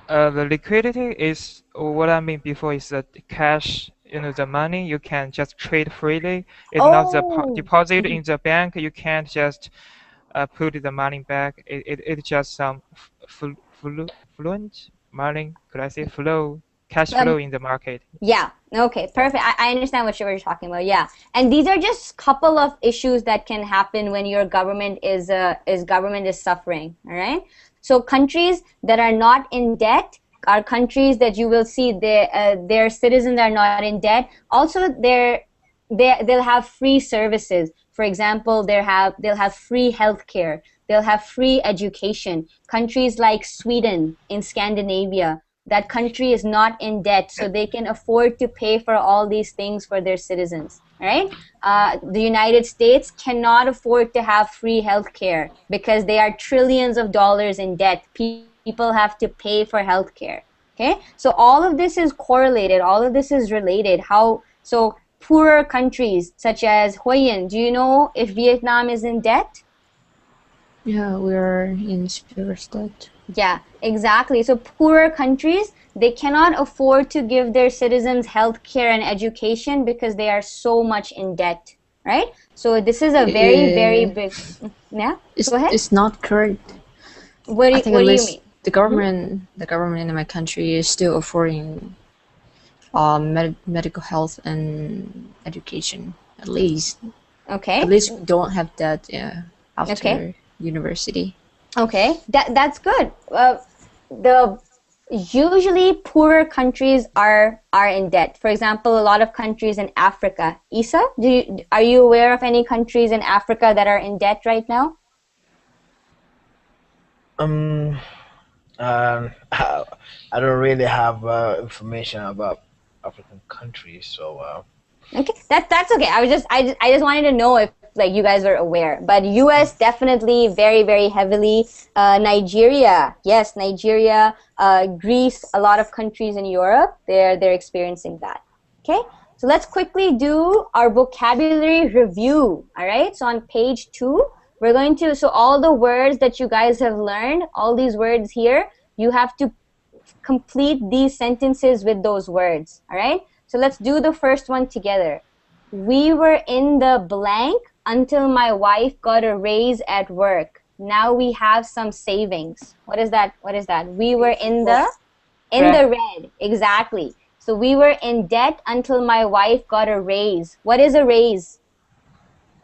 The liquidity is what I mean before is the cash. The money you can just trade freely. It's not the deposit in the bank. You can't just put the money back. It's just some fluent money. Could I say flow? Cash flow in the market.
Yeah. Okay. Perfect. I understand what you're talking about. Yeah. And these are just a couple of issues that can happen when your government is suffering. All right. So countries that are not in debt are countries that you will see their citizens are not in debt. Also, they'll have free services. For example, they'll have free healthcare. They'll have free education. Countries like Sweden in Scandinavia, that country is not in debt, so they can afford to pay for all these things for their citizens. Right? The United States cannot afford to have free healthcare because they are trillions of dollars in debt. People have to pay for healthcare. Okay, so all of this is correlated. All of this is related. So poorer countries such as Huyen, do you know if Vietnam is in debt?
Yeah, we're in serious debt.
Yeah, exactly. So poorer countries, they cannot afford to give their citizens health care and education because they are so much in debt, right? So this is a very, very big. Yeah, go ahead.
It's not correct.
What
I think
do
at
you
least
mean?
the government in my country is still affording medical health and education. At least
Okay.
we don't have that after
Okay.
university.
Okay, that's good. The usually poorer countries are in debt. For example, a lot of countries in Africa. Isa, are you aware of any countries in Africa that are in debt right now?
I don't really have information about African countries, so.
Okay, that's okay. I just wanted to know if like you guys were aware. But U.S. definitely very, very heavily. Nigeria, yes, Nigeria, Greece, a lot of countries in Europe, they're experiencing that. Okay, so let's quickly do our vocabulary review. All right, so on page 2, we're going to, so all the words that you guys have learned, all these words here, you have to complete these sentences with those words. All right. So let's do the first one together. We were in the blank until my wife got a raise at work. Now we have some savings. What is that? What is that? We were in the red. Exactly. So we were in debt until my wife got a raise. What is a raise?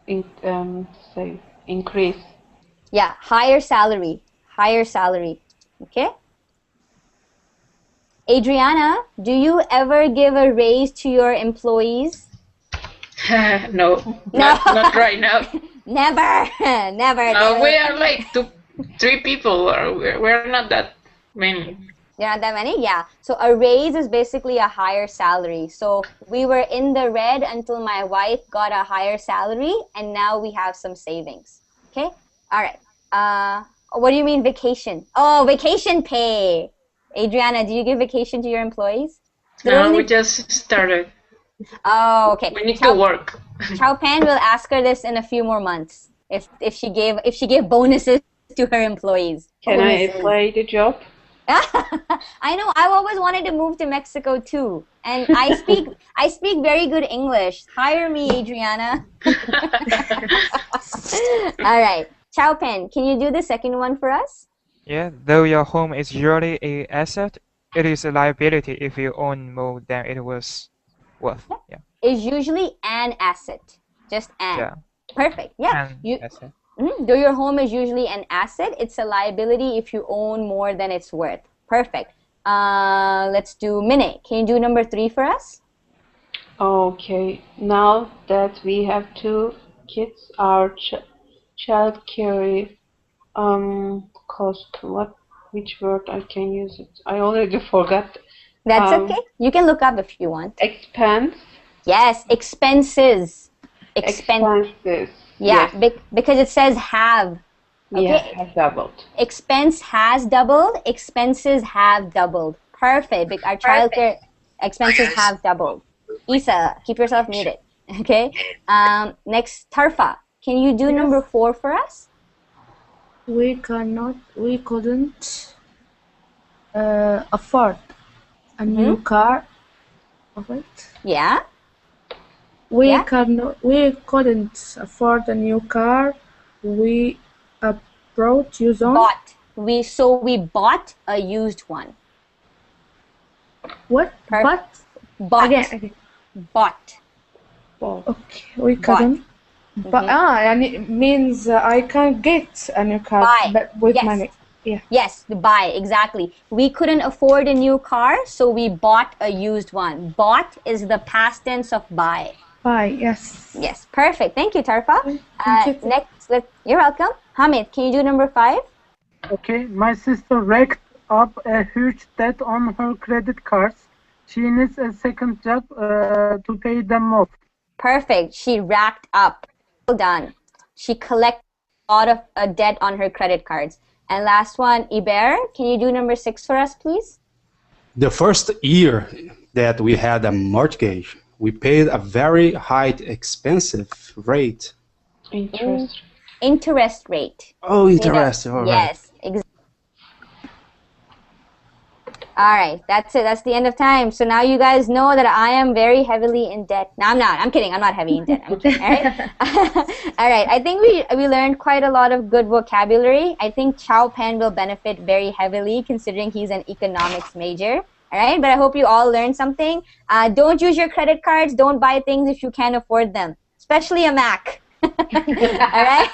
Say increase.
Yeah, higher salary. Higher salary. Okay. Adriana, do you ever give a raise to your employees?
No, not right now.
Never, never.
We are like 3 people. We're not that many.
You're not that many? Yeah. So a raise is basically a higher salary. So we were in the red until my wife got a higher salary, and now we have some savings. Okay? All right. What do you mean vacation? Oh, vacation pay. Adriana, do you give vacation to your employees?
No, we just started.
Oh, okay.
We need to work.
Chao Pan will ask her this in a few more months if she gave bonuses to her employees.
Can I apply the job?
I know. I've always wanted to move to Mexico too, and I speak very good English. Hire me, Adriana. All right, Chao Pen, can you do the second one for us?
Yeah, though your home is usually an asset, it is a liability if you own more than it was worth. Yeah.
Is usually an asset, just an.
Yeah.
Perfect. Yeah.
Asset.
Though your home is usually an asset, it's a liability if you own more than it's worth. Perfect. Let's do Mine. Can you do number 3 for us?
Okay. Now that we have 2 kids, our child care cost. Which word I can use it? I already forgot.
That's okay. You can look up if you want.
Expense.
Yes, expenses.
Expenses.
Yeah, yes. Because it says have. Okay.
Yeah, has doubled.
Expense has doubled. Expenses have doubled. Perfect. Our childcare expenses have doubled. Isa, keep yourself muted. Okay. Next, Tarfa. Can you do number 4 for us?
We couldn't afford a new car. Wait.
Yeah.
We couldn't afford a new car. We bought used one.
We bought a used one.
What?
Bought.
Again.
Bought.
Okay, we couldn't. But and it means I can get a new car with money. Yeah.
Yes, buy, exactly. We couldn't afford a new car, so we bought a used one. Bought is the past tense of buy.
Buy, yes.
Yes, perfect. Thank you, Tarfa.
Thank you.
Next, you're welcome. Hamid, can you do number 5?
Okay, my sister racked up a huge debt on her credit cards. She needs a second job to pay them off.
Perfect. She racked up. Well done. She collected a lot of debt on her credit cards. And last one, Iber, can you do number 6 for us, please?
The first year that we had a mortgage, we paid a very high expensive rate.
Interest.
Interest rate.
Oh, interest.
Yes, exactly. All right, that's it. That's the end of time. So now you guys know that I am very heavily in debt. No, I'm not. I'm kidding. I'm not heavy in debt. I'm kidding. All right. All right. I think we learned quite a lot of good vocabulary. I think Chow Pen will benefit very heavily considering he's an economics major. All right. But I hope you all learned something. Don't use your credit cards. Don't buy things if you can't afford them, especially a Mac. All right.